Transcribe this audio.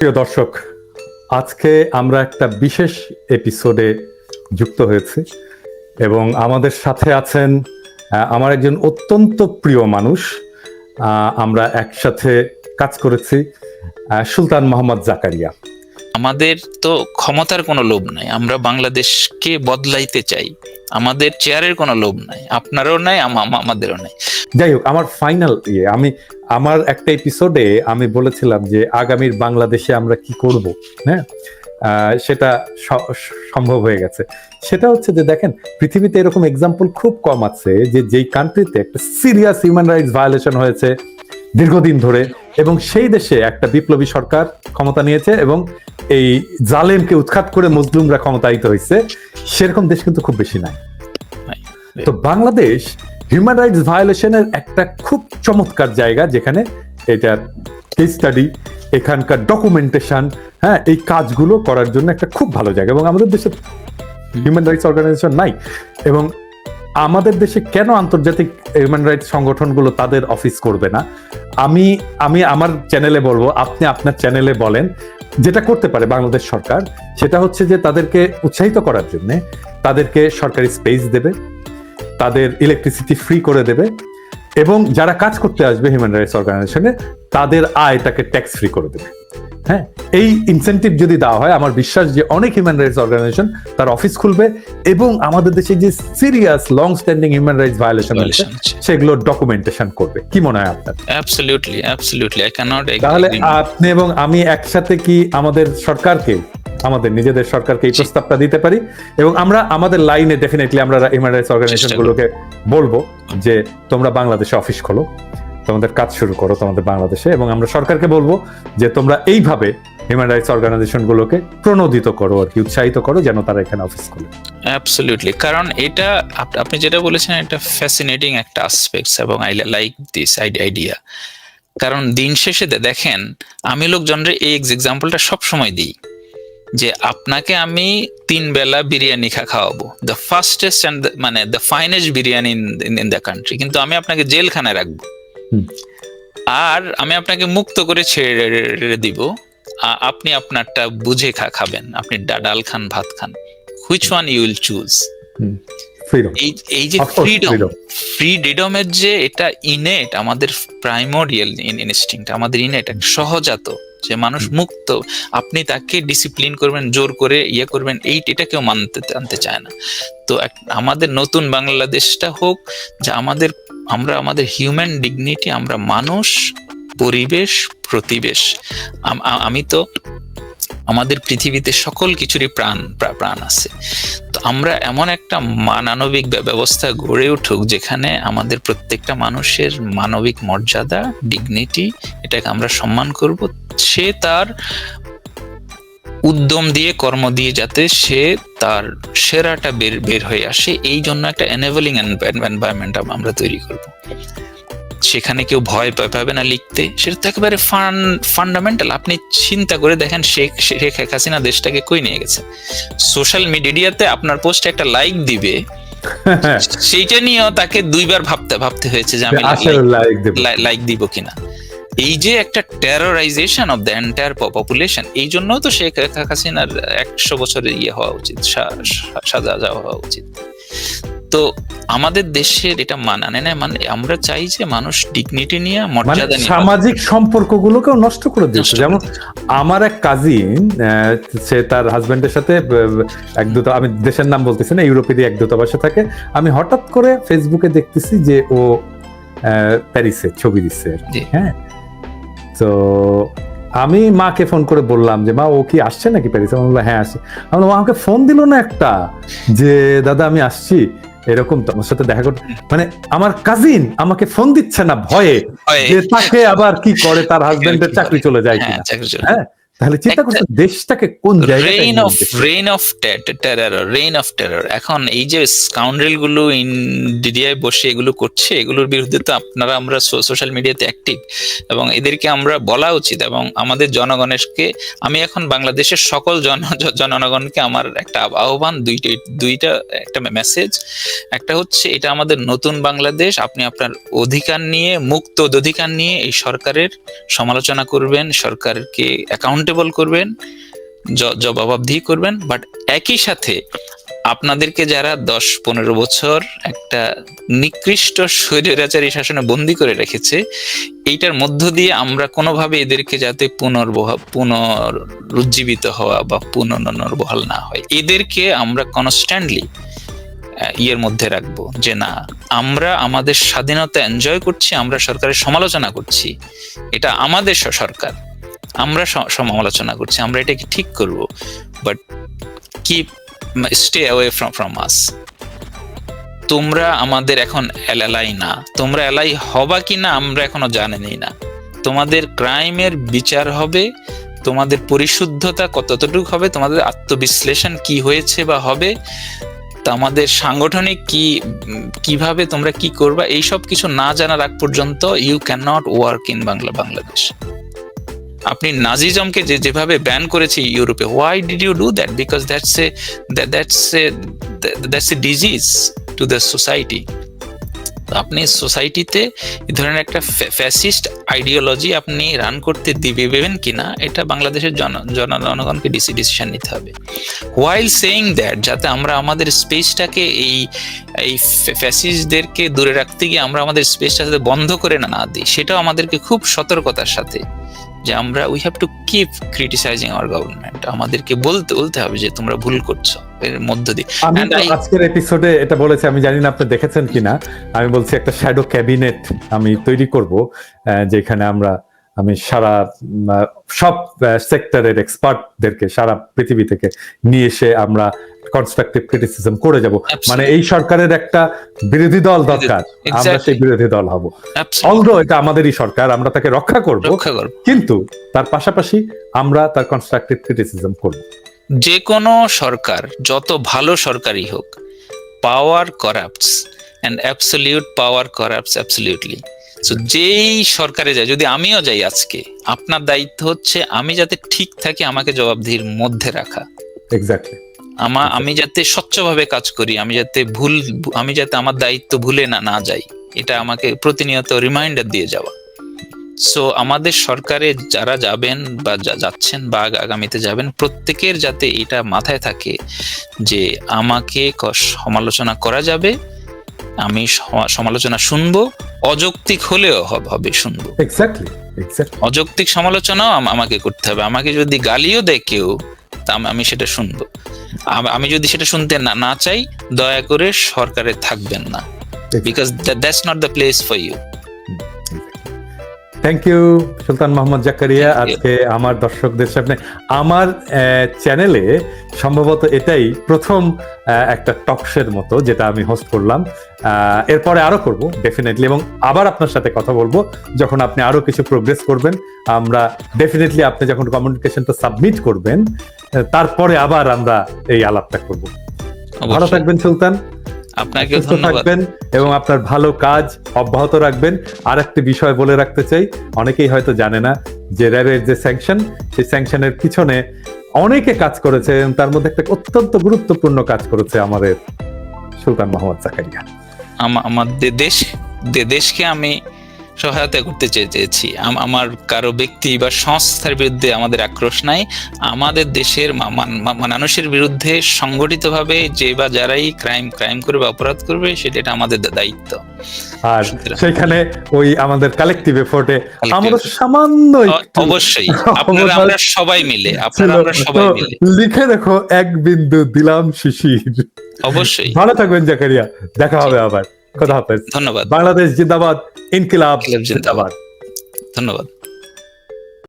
প্রিয় দর্শক, আজকে আমরা একটা বিশেষ এপিসোডে যুক্ত হয়েছি এবং আমাদের সাথে আছেন আমার একজন অত্যন্ত প্রিয় মানুষ। আমরা একসাথে কাজ করেছি, সুলতান মোহাম্মদ জাকারিয়া। আমাদের তো ক্ষমতার কোনো লোভ নাই, আমরা বাংলাদেশকে বদলাইতে চাই, আমাদের চেয়ারের কোনো লোভ নাই, আপনারও নাই, আমাদেরও নাই। যাই হোক, আমার ফাইনাল আমার একটা এপিসোডে আমি বলেছিলাম যে আগামীর বাংলাদেশে আমরা কি করব, হ্যাঁ, সেটা সম্ভব হয়ে গেছে। সেটা হচ্ছে যে দেখেন, পৃথিবীতে এরকম এক্সাম্পল খুব কম আছে যে যেই কান্ট্রিতে একটা সিরিয়াস হিউম্যান রাইটস ভায়োলেশন হয়েছে দীর্ঘদিন ধরে এবং সেই দেশে একটা বিপ্লবী সরকার ক্ষমতা নিয়েছে এবং এই জালেমকে উৎখাত করে মজলুমরা ক্ষমতায়িত হয়েছে। সেরকম দেশ কিন্তু খুব বেশি নাই। তো বাংলাদেশ হিউম্যান রাইটস ভায়োলেশনের একটা খুব চমৎকার জায়গা, যেখানে এটা কেস স্টাডি, এখানকার ডকুমেন্টেশন, হ্যাঁ, এই কাজগুলো করার জন্য একটা খুব ভালো জায়গা। এবং আমাদের দেশে হিউম্যান রাইটস অর্গানাইজেশন নাই, এবং আমাদের দেশে কেন আন্তর্জাতিক হিউম্যান রাইটস সংগঠনগুলো তাদের অফিস করবে না? আমি আমি আমার চ্যানেলে বলবো, আপনি আপনার চ্যানেলে বলেন। যেটা করতে পারে বাংলাদেশ সরকার সেটা হচ্ছে যে তাদেরকে উৎসাহিত করার জন্য তাদেরকে সরকারি স্পেস দেবে, তাদের ইলেকট্রিসিটি ফ্রি করে দেবে, এবং যারা কাজ করতে আসবে হিউম্যান রাইটস অর্গানাইজেশনে তাদের আয়টাকে ট্যাক্স ফ্রি করে দেবে। হ্যাঁ, এই ইনসেন্টিভ যদি দেওয়া হয়, আমার বিশ্বাস যে অনেক হিউম্যান রাইটস অর্গানাইজেশন তার অফিস খুলবে এবং আমাদের দেশে যে serious long standing human rights violation আছে সেগুলো ডকুমেন্টেশন করবে। কি মনে হয় আপনার? Absolutely I can't agree. তাহলে আপনি এবং আমি একসাথে কি আমাদের সরকারকে, আমাদের নিজেদের সরকারকে এই প্রস্তাবটা দিতে পারি? এবং আমরা আমাদের লাইনে ডেফিনেটলি আমরা হিউম্যান রাইটস অর্গানাইজেশন গুলোকে বলবো যে তোমরা বাংলাদেশে অফিস খোলো, তোমাদের কাজ শুরু করো তোমাদের বাংলাদেশে, এবং আমরা সরকারকে বলবো যে তোমরা এইভাবে হিউম্যান রাইটস অর্গানাইজেশন গুলোকে প্রণোদিত করো, আর কি উৎসাহিত করো যেন তারা এখানে অফিস খোলে। অ্যাবসলিউটলি, কারণ এটা আপনি যেটা বলেছেন এটা ফ্যাসিনেটিং একটা অ্যাসপেক্টস এবং আই লাইক দিস আইডিয়া। কারণ দিন শেষে দেখেন, আমি লোকজনের এই এক্সাম্পলটা সবসময় দিই যে আপনাকে আমি 3 বেলা বিরিয়ানি খাওয়াবো, দ্য ফাস্টেস্ট অ্যান্ড মানে the finest biryani in the country, কিন্তু আমি আপনাকে জেলখানায় রাখবো। আর আমি আপনাকে মুক্ত করে ছেড়ে দিব, আপনি আপনারটা বুঝে খাবেন, আপনি ডাল খান, ভাত খান, which one you will choose? এই যে ফ্রিডমের যে এটা ইনেট, আমাদের প্রাইমোরিয়াল ইনস্টিংক্ট, আমাদের ইনেট, সহজাত, যে মানুষ মুক্ত, আপনি তাকে ডিসিপ্লিন করবেন, জোর করে করবেন, এটা কেউ আনতে চায় না। তো আমাদের নতুন বাংলাদেশটা হোক যে আমরা আমাদের হিউম্যান ডিগনিটি, আমরা মানুষ, পরিবেশ, প্রতিবেশ, আমি তো আমাদের পৃথিবীতে সকল কিছুরই প্রাণ আছে। তো আমরা এমন একটা মানবিক ব্যবস্থা গড়ে উঠুক যেখানে আমাদের প্রত্যেকটা মানুষের মানবিক মর্যাদা, ডিগনিটি, এটাকে আমরা সম্মান করব। সে তার উদ্যম দিয়ে, কর্ম দিয়ে যাতে সে তার সেরাটা বের হয়ে আসে, এই জন্য একটা এনেবলিং এনভায়রনমেন্ট আমরা তৈরি করব। সেখানে কেউ ভয় পাবে না লিখতে, সেটা তো একেবারে ফান্ডামেন্টাল। আপনি চিন্তা করে দেখেন, শেখ হাসিনা দেশটাকে কই নিয়ে গেছে। সোশ্যাল মিডিয়াতে আপনার পোস্টে একটা লাইক দিবে, সেইটা নিয়েও তাকে 2 বার ভাবতে হয়েছে যে আমি লাইক দিব কিনা। এই যে একটা টেরোরাইজেশন অফ দ্য এন্টায়ার পপুলেশন, এই জন্য তো শেখ হাসিনার 100 বছরের হওয়া উচিত, সাজা হওয়া উচিত। তো আমাদের দেশের এটা মানে আমরা চাই যে মানুষ ডিগনিটি নিয়ে, মর্যাদা নিয়ে, সামাজিক সম্পর্কগুলোকেও নষ্ট করে দিচ্ছে। যেমন আমার এক কাজিন, সে তার হাজবেন্ডের সাথে আমি দেশের নাম বলতেছি না, ইউরোপেরই এক দূতাবাসে থাকে। আমি হঠাৎ করে ফেসবুকে দেখতেছি যে ও প্যারিসে ছবি দিচ্ছে, হ্যাঁ। তো আমি মাকে ফোন করে বললাম যে মা, ও কি আসছে নাকি প্যারিসে? বললো হ্যাঁ আসছে। আমি আমাকে ফোন দিল না একটা, যে দাদা আমি আসছি, এরকম তোমার সাথে দেখা করতে। মানে আমার কাজিন আমাকে ফোন দিচ্ছে না ভয়ে, যে তাকে আবার কি করে, তার হাজবেন্ডের চাকরি চলে যায় কিনা। হ্যাঁ, তাহলে চিন্তা করতে দেশটাকে কোন জায়গায় রেইন অফ টেরর। এখন এই যে স্কাউন্ড্রেল গুলো ইন্ডিয়ায় বসে এগুলো করছে, এগুলোর বিরুদ্ধে তো আমরা সোশ্যাল মিডিয়াতে অ্যাক্টিভ, এবং এদেরকে আমরা বলা উচিত। এবং আমাদের জনগণকে, আমি এখন বাংলাদেশের সকল জনগণকে আমার একটা আহ্বান, দুইটা একটা মেসেজ। একটা হচ্ছে, এটা আমাদের নতুন বাংলাদেশ, আপনি আপনার অধিকার নিয়ে, মুক্ত অধিকার নিয়ে এই সরকারের সমালোচনা করবেন, সরকারকে অ্যাকাউন্টেবল অ্যাকাউন্টেবল করবেন, জবাবদিহি করবেন, বাট একই সাথে আপনাদেরকে যারা 10-15 বছর একটা নিকৃষ্ট স্বৈরাচারী শাসনে বন্দী করে রেখেছে, এইটার মধ্য দিয়ে আমরা কোনোভাবে এদেরকে যাতে পুনরুজ্জীবিত হওয়া বা পুনর্বহাল না হয়, এদেরকে আমরা কনস্ট্যান্টলি ইয়ের মধ্যে রাখবো যে না, আমরা আমাদের স্বাধীনতা এনজয় করছি, আমরা সরকারের সমালোচনা করছি, এটা আমাদের সরকার, আমরা সমালোচনা করছি, আমরা এটাকে ঠিক করব, but keep stay away from আস। তোমরা আমাদের এখন এলাই না, তোমরা এলাই হবা কি না আমরা এখনো জানিনি না। তোমাদের ক্রাইমের বিচার হবে, তোমাদের পরিশুদ্ধতা কতটুকু হবে, তোমাদের আত্মবিশ্লেষণ কি হয়েছে বা হবে, আমাদের সাংগঠনিক কিভাবে তোমরা কি করবা, এইসব কিছু না জানার আগ পর্যন্ত you can not work in Bangladesh. আপনি নাজিজমকে যেভাবে ব্যান করেছে ইউরোপে, why did you do that? Because that's a disease to the society. আপনি সোসাইটিতে এই ধরনের একটা ফ্যাসিস্ট আইডিওলজি আপনি রান করতে দিবেন কিনা, এটা বাংলাদেশের জনগণকে ডিসিশন নিতে হবে। হোয়াইল সেইং দ্যাট, যাতে আমরা আমাদের স্পেসটাকে এই ফ্যাসিস্টদেরকে দূরে রাখতে গিয়ে আমরা আমাদের স্পেসটা যাতে বন্ধ করে না দিই, সেটাও আমাদেরকে খুব সতর্কতার সাথে, যে আমরা we have to keep criticising hour government, আমাদেরকে বলতে হবে যে তোমরা ভুল করছো এর মধ্য দিয়ে। আমি আজকের এপিসোডে এটা বলেছি, আমি জানি না আপনি দেখেছেন কিনা, আমি বলছি একটা শ্যাডো ক্যাবিনেট আমি তৈরি করব, যেখানে আমি সব সেক্টরের এক্সপার্টদেরকে সারা পৃথিবী থেকে নিয়ে এসে আমরা কনস্ট্রাকটিভ ক্রিটিসিজম করে যাব। মানে এই সরকারের একটা বিরোধী দল দরকার, আমরা সেই বিরোধী দল হব। অলদো এটা আমাদেরই সরকার, আমরা তাকে রক্ষা করব, কিন্তু তার পাশাপাশি আমরা তার কনস্ট্রাকটিভ ক্রিটিসিজম করব। যে কোনো সরকার, যত ভালো সরকারই হোক, power corrupts and absolute power corrupts absolutely. So যেই সরকারে যায়, যদি আমিও যাই আজকে, আপনার দায়িত্ব হচ্ছে আমি যাতে ঠিক থাকি, আমাকে জবাবদিহির মধ্যে রাখা। এক্স্যাক্টলি। আমি যাতে স্বচ্ছভাবে কাজ করি, আমি যাতে আমার দায়িত্ব ভুলে না যাই, এটা আমাকে প্রতিনিয়ত রিমাইন্ডার দিয়ে যাওয়া। সো আমাদের সরকারে যারা যাবেন বা যাচ্ছেন বা আগামীতে যাবেন, প্রত্যেকের যাতে এটা মাথায় থাকে যে আমাকে সমালোচনা করা যাবে, আমি সমালোচনা শুনবো, অযৌক্তিক হলেও হবে শুনবো। এক্স্যাক্টলি। অযৌক্তিক সমালোচনাও আমাকে করতে হবে। আমাকে যদি গালিও দেয় কেউ, তা আমি সেটা শুনবো। আমি যদি সেটা শুনতে না চাই, দয়া করে সরকারে থাকবেন না, because that's not the place for you. Thank you Sultan Mohammad Zakaria. আজকে আমার দর্শকদের সামনে আমার চ্যানেলে সম্ভবত এটাই প্রথম একটা টকশের মতো যেটা আমি হোস্ট করলাম। এরপরে আরো করব ডেফিনেটলি, এবং আবার আপনার সাথে কথা বলবো যখন আপনি আরো কিছু প্রোগ্রেস করবেন। আমরা ডেফিনেটলি আপনি যখন কমিউনিকেশনটা সাবমিট করবেন, তারপরে আবার আমরা এই আলাপটা করব। ভালো থাকবেন সুলতান, আপনাকে থাকবেন এবং আপনার ভালো কাজ অব্যাহত রাখবেন। আর একটি বিষয় বলে রাখতে চাই, অনেকেই হয়তো জানে না যে র্যাবের যে স্যাংশন, সেই স্যাংশনের পিছনে অনেকে কাজ করেছে, তার মধ্যে একটা অত্যন্ত গুরুত্বপূর্ণ কাজ করেছে আমাদের সুলতান মোহাম্মদ জাকারিয়া। আমাদের দেশকে আমি সহায়তা করতে চেয়েছি। আমার কারো ব্যক্তি বা সংস্থার বিরুদ্ধে আমাদের আক্রোশ নাই। আমাদের দেশের মানুষের বিরুদ্ধে সংগঠিতভাবে যে বা যারাই ক্রাইম করবে, অপরাধ করবে, সেটা আমাদের দায়িত্ব। আর সেখানে ওই আমাদের কালেকটিভ এফোর্টে আমরা সামান্য অবশ্যই আমরা সবাই মিলে লিখে দেখো, এক বিন্দু দিলাম শিশির। অবশ্যই ভালো থাকবেন জাকারিয়া, দেখা হবে আবার। কথা হাফেজ। ধন্যবাদ। বাংলাদেশ জিন্দাবাদ, ইনকিলাব জিন্দাবাদ। ধন্যবাদ।